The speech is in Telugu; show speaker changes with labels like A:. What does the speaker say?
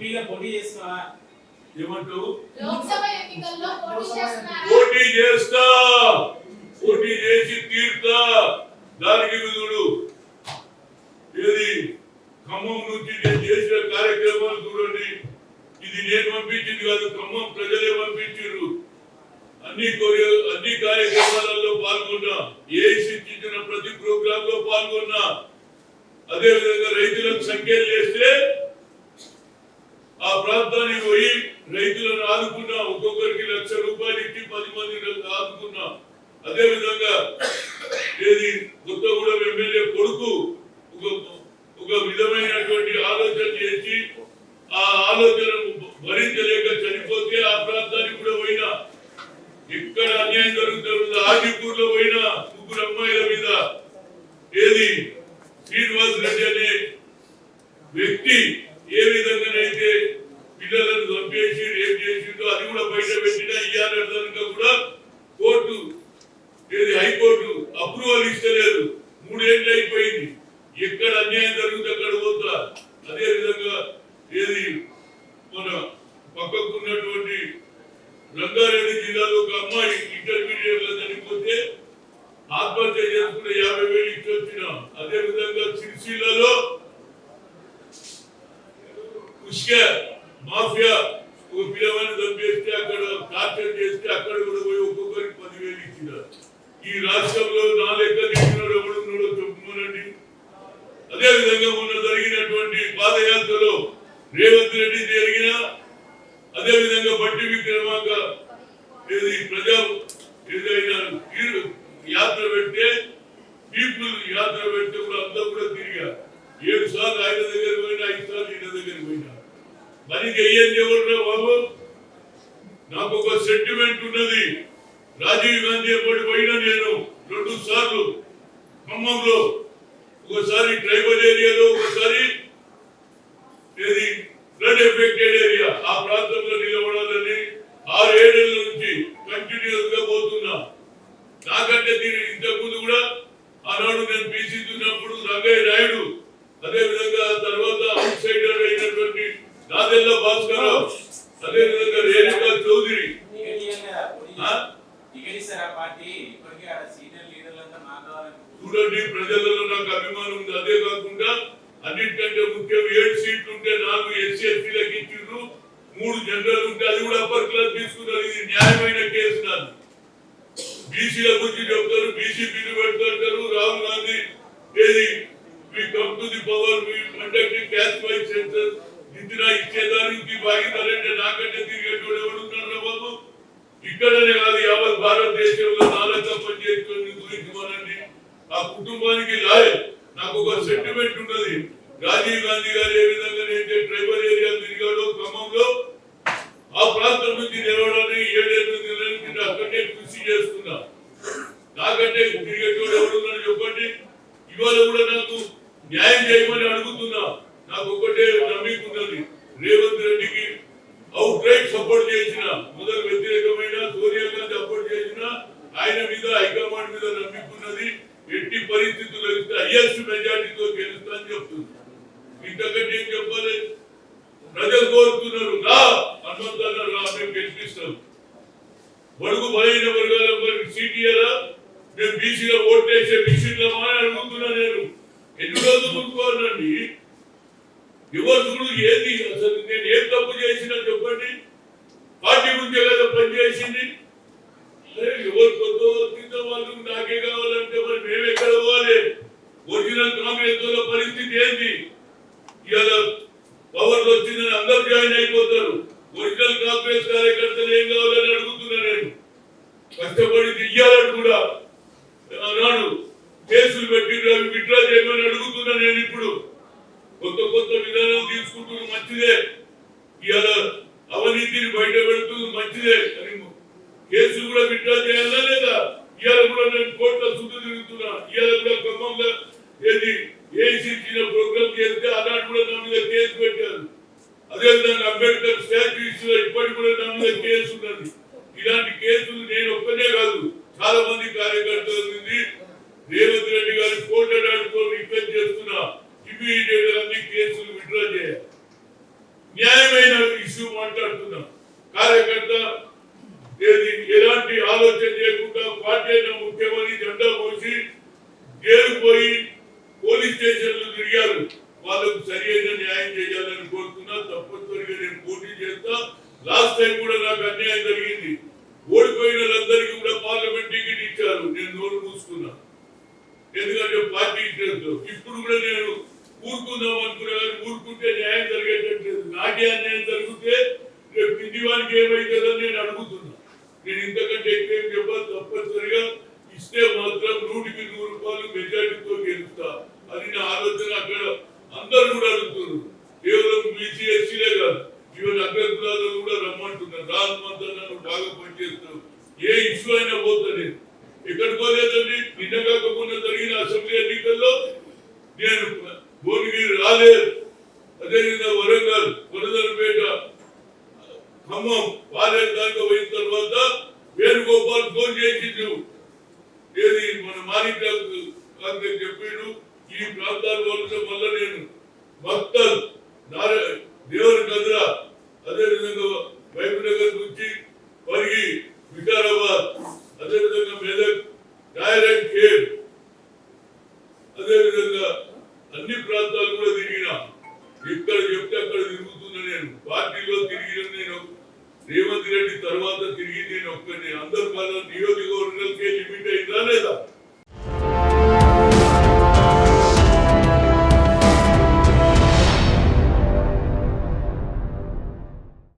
A: ఎంపీగా పోటీ చేస్తున్నావా?
B: ఏమంటావు?
C: లోక్సభ ఎన్నికల్లో
B: పోటీ చేస్తా, పోటీ చేసి తీర్తా. దానికి విధుడు ఏది ఖమ్మం నుంచి నేను చేసిన కార్యక్రమాలు చూడండి. ఇది నేను పంపించింది కాదు, ఖమ్మం ప్రజలే పంపించారు. అన్ని కార్యక్రమాలలో పాల్గొన్నా, ఏసీ ఇచ్చిన ప్రతి ప్రోగ్రామ్ లో పాల్గొన్నా. అదే విధంగా రైతులకు సంఖ్యలు చేస్తే ఆ ప్రాంతానికి పోయి రైతులను ఆదుకున్నా. ఒక్కొక్కరికి ₹1,00,000 ఇచ్చి 10 మంది ఆదుకున్నా. అదే విధంగా ఏది కొత్తగూడెం ఎమ్మెల్యే కొడుకు ఒక విధమైనటువంటి ఆలోచన చేసి ఆ ఆలోచనను భరించలేక చనిపోతే ఆ ప్రాంతానికి కూడా పోయినా. ఇక్కడ అన్యాయం జరుగుతుంది. ఆదిపూర్ లో పోయినా 3 అమ్మాయిల మీద ఏది శ్రీనివాస్ రెడ్డి అనే వ్యక్తి ఏ విధంగానైతే పిల్లలను చంపేసి రేపు చేసిందో అది కూడా బయట పెట్టినా. ఇయ్యాలనుక కూడా కోర్టు ఏది హైకోర్టు అప్రూవల్ ఇస్తలేదు. 3 ఏళ్ళు అయిపోయింది. ఎక్కడ అన్యాయం జరుగుతుంది అక్కడ పోతా. అదే విధంగా ఏది మన పక్కకున్నటువంటి రంగారెడ్డి జిల్లాలో ఒక అమ్మాయి ఇంటర్మీడియట్ లో చనిపోతే ఆత్మహత్య చేసుకున్న 50,000 ఇచ్చి వచ్చిన. అదే విధంగా సిరిసిల్లలో మాఫియా ఒక పిల్లవాడిని చంపేస్తే అక్కడ టార్చర్ చేస్తే అక్కడ కూడా పోయి ఒక్కొక్కరికి 10,000 ఇచ్చిన. ఈ రాష్ట్రంలో నా లెక్క తీసినాడు ఎవడున్నాడో చెప్పుకోనండి. అదే విధంగా మొన్న జరిగినటువంటి పాదయాత్రలో రేవంత్ రెడ్డి జరిగిన, అదే విధంగా బట్టి విక్రమాంక ఏది ప్రజా ఏదైనా యాత్ర పెడితే పీపుల్ యాత్ర పెడితే కూడా అంతా కూడా తిరిగా. 7 సార్లు ఆయన దగ్గర పోయినా, 5 సార్లు ఈయన దగ్గర పోయినా. మరి అయ్యేది ఎవరు బాబు? నాకు ఒక సెంటిమెంట్ ఉన్నది. రాజీవ్ గాంధీ ఎప్పటి పోయినా నేను 2 సార్లు ఖమ్మంలో, ఒకసారి ట్రైబల్ ఏరియాలో, ఒకసారి ఏది ఫ్లడ్ ఎఫెక్టెడ్ ఏరియా ఆ ప్రాంతంలో నిలబడాలని 6-7 ఏళ్ల నుంచి కంటిన్యూస్ గా పోతున్నా. నాకంటే ఇంతకుముందు కూడా ఆనాడు నేను పీసీ ఉన్నప్పుడు రంగయ్య నాయుడు, అదే విధంగా తర్వాత అవుట్ సైడర్ అయినటువంటి నాదెల్ల భాస్కర్, అదే విధంగా రేణుకా చౌదరి. చూడండి, ప్రజలలో నాకు అభిమానం ఉంది. అదే కాకుండా అన్నింటికంటే ముఖ్యం 7 సీట్లు ఉంటే 4 ఎస్సీ ఎస్టీలకు ఇచ్చిండ్రు, 3 జనరల్ ఉంటే అది కూడా అప్పర్ క్లాస్ తీసుకున్నారు. ఇది న్యాయమైన కేసు కాదు. బీసీల గురించి చెప్తారు, బీసీ బిల్లు పెడతారు. రాహుల్ గాంధీ ఏది we come to the power, we conduct a caste wise census. Indira ఇచ్చేదానికి భాగీదారంటే నాకంటే తిరిగేటోడు ఎవడున్నాడు బాబు? ఇక్కడనే కాదు, యావత్ భారతదేశంలో నాలుగు పనిచేసుకొని గురించి మనండి. ఆ కుటుంబానికి లాయర్. నాకు ఒక సెంటిమెంట్ ఉన్నది. రాజీవ్ గాంధీ గారు ఏ విధంగా అయితే ట్రైబల్ ఏరియా తిరిగాడో ఖమ్మంలో, ఆ ప్రాంతం నుంచి నిలవడానికి 7-8 నెలల నుంచి అక్కడే కృషి చేస్తున్నా. నాకంటే తిరిగేటోడు ఎవడున్నాడు చెప్పండి? ఇవాళ కూడా నాకు న్యాయం చేయమని అడుగుతున్నా. నాకు ఒకటే నమ్మిక ఉన్నది, రేవంత్ రెడ్డికి అవుట్ రైట్ సపోర్ట్ చేసిన, మొదలు వ్యతిరేకమైన సోనియా గాంధీ సపోర్ట్ చేసిన, ఆయన మీద హైకమాండ్ మీద నమ్మిక ఉన్నది. ఎట్టి పరిస్థితుల్లో హైయెస్ట్ మెజార్టీతో గెలుస్తా అని చెప్తుంది. ఇంతకంటే ఏం చెప్పాలి? ప్రజలు కోరుతున్నారు, రా హనుమంతన్న రా, మేము గెలిపిస్తాం. బడుగు బలైన వర్గాల సీటీఆరా, మేము బీసీలో ఓట్లేసే బీసీలమా అని అడుగుతున్నా. నేను ఎన్ని రోజులు ముందుకోనండి? ఎవరు ఏది అసలు నేను ఏం తప్పు చేసినా చెప్పండి. పార్టీ గురించే కదా పనిచేసింది. ఎవరు కొత్త కింద వాళ్ళు నాకే కావాలంటే మరి మేము ఎక్కడ పోవాలి? ఒరిజినల్ కాంగ్రెస్ వాళ్ళ పరిస్థితి ఏంటి? ఇవాళ పవర్ వచ్చిందని అందరూ జాయిన్ అయిపోతారు. ఒరిజినల్ కాంగ్రెస్ కార్యకర్తలు ఏం కావాలని అడుగుతున్నా. నేను కష్టపడి ఇయ్యాలని కూడా అన్నాడు. కేసులు పెట్టి అవి విత్డ్రా చేయమని అడుగుతున్నా. నేను ఇప్పుడు కొత్త విధానాలు తీసుకుంటున్న మంచిదే. ఇవాళ అవినీతిని బయట పెడుతుంది మంచిదే. అని కేసులు కూడా విత్డ్రా చేయాలా లేదా? ఇవాళ కూడా నేను కోర్టులో చుట్టూ తిరుగుతున్నా. ఇవాళ కూడా ఖమ్మంలో ఏది ఏసీ ఇచ్చిన ప్రోగ్రామ్ చేస్తే ఆనాడు కూడా నా మీద కేసు పెట్టారు. అదేవిధంగా అంబేద్కర్ స్టాచ్యూస్ లో ఇప్పటికి కూడా నా మీద కేసు ఉన్నది. ఇలాంటి కేసులు నేను ఒక్కనే కాదు, చాలా మంది కార్యకర్తల నుండి రేవంత్ రెడ్డి గారి కోర్టు రిక్వెస్ట్ చేస్తున్నా, ఇమీడియట్ గా అన్ని కేసులు విత్డ్రా చేయాలి. న్యాయమే మాట్లాడుతున్నా. కార్యకర్త ఎలాంటి ఆలోచన చేయకుండా పార్టీ అయినా ముఖ్యమని జెండా మోసి జైలు పోయి పోలీస్ స్టేషన్లు తిరిగారు. వాళ్ళకు సరి అయిన న్యాయం చేయాలని కోరుతున్నా. తప్పనిసరిగా నేను పోటీ చేస్తా. లాస్ట్ టైం కూడా నాకు అన్యాయం జరిగింది. ఓడిపోయిన వాళ్ళందరికీ కూడా పార్లమెంట్ టికెట్ ఇచ్చారు. నేను నోరు మూసుకున్నా, ఎందుకంటే పార్టీ ఇంట్రెస్ట్. ఇప్పుడు కూడా నేను ఊరుకుందాం అనుకున్నా, కానీ ఊరుకుంటే న్యాయం జరిగేటట్లేదు. నాకే అన్యాయం జరిగితే రేపు కిందివానికి ఏమైతుందని నేను అడుగుతున్నా. నేను ఇంతకంటే ఎక్కువ చెప్పాలి. తప్పనిసరిగా ఇస్తే మాత్రం 100కి 100 రూపాయలు మెజార్టీతో గెలుస్తా అని నా ఆలోచన. అక్కడ అందరూ కూడా అడుగుతున్నారు. కేవలం బీసీ ఎస్సీలే కాదు, ఈవెన్ అగ్రకులాలు కూడా రమ్మంటున్నారు. రాజమంతా నన్ను బాగా పనిచేస్తారు. ఏ ఇష్యూ అయినా పోతుంది. ఎక్కడికి పోలేదండి. నిన్న కాకుండా జరిగిన అసెంబ్లీ ఎన్నికల్లో నేను భువనగిరి రాలేదు. అదేవిధంగా వరంగల్, వరదలపేట, ఖమ్మం, పాలేరు దాకా పోయిన తర్వాత వేణుగోపాల్ ఫోన్ చేసిండు. ఏది మన మాణిక్ కాంగ్రెస్ చెప్పాడు. ఈ ప్రాంతాల వల్ల నేను భక్తల్, దేవర్ కద్రా, అదేవిధంగా వైపునగర్ నుంచి పరిగి, వికారాబాద్, అదేవిధంగా మెదక్, డైరెక్ట్ కేర్, అదేవిధంగా అన్ని ప్రాంతాలు కూడా తిరిగినా. ఎక్కడ చెప్తే అక్కడ తిరుగుతున్నా. నేను పార్టీలో తిరిగిన నేను రేవంత్ రెడ్డి తర్వాత తిరిగి నేను ఒక్కనే. అందరు కాదు, నియోజకవర్గాలకే లిమిట్